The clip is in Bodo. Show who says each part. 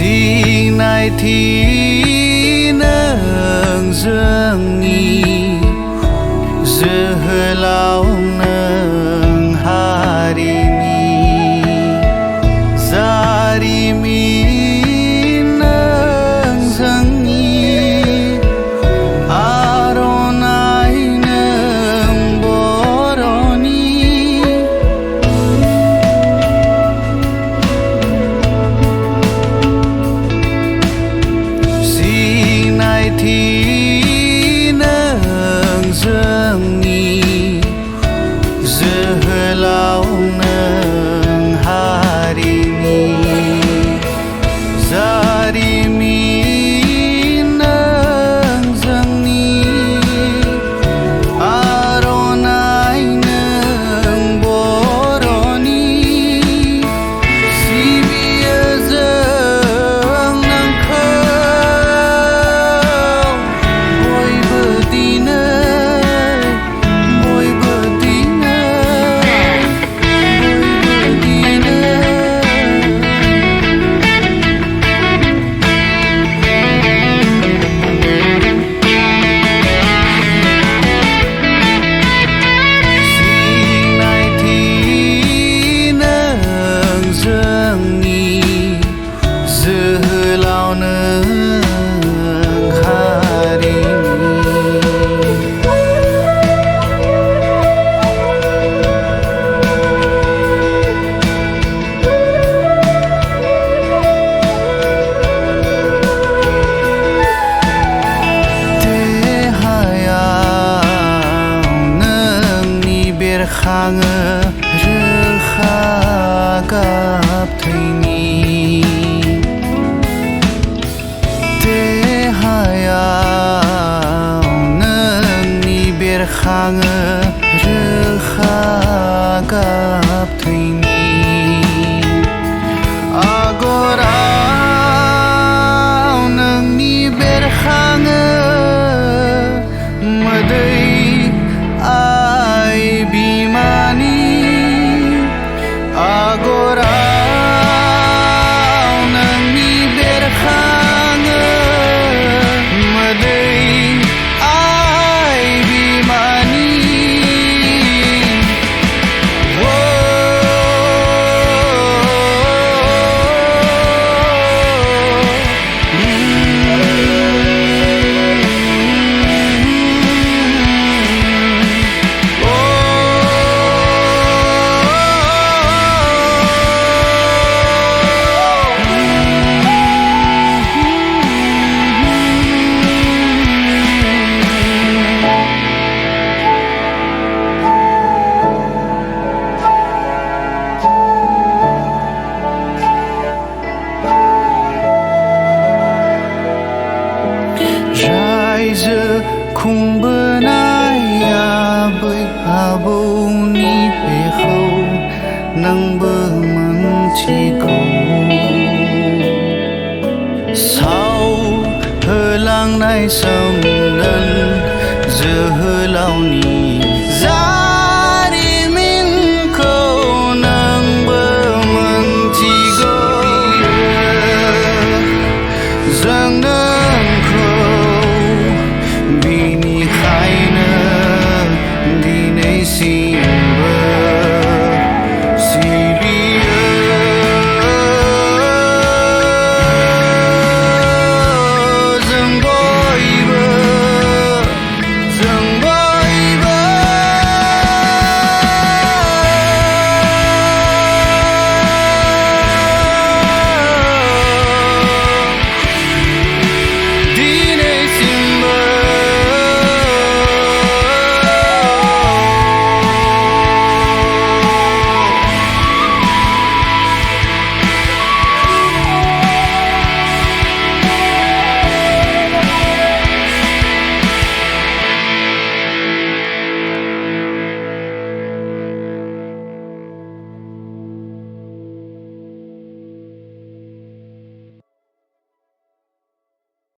Speaker 1: सिनायथि नों जोंनि जोहोलाव नों हारिनि जारिमिन नों जोंनि आर'नाइ नों बर'नि सिनायथि नों जोंनि जोहोलाव नों हारिनि जारिमिन नों जोंनि आर'नाइ नों बर'नि सिबियो जों नोंखौ बयबो दिनै बयबो दिनै सिनायथि नों जोंनि जोहोलाव नों हारिनि देहायाव नोंनि बेरखाङो रोखा गाब थैनि देहायाव नोंनि बेरखाङो रोखा गाब थैनि आगराव नोंनि बेरखाङो मोदै आइ बिमानि आगराव नोंनि बेरखाङो मोदै आइ बिमानि रायजो खुंबोनाय आबै आबौनि बेखौ नोंबो मोनथिगौ साव होलांनाय सोमदोन जोहोलावनि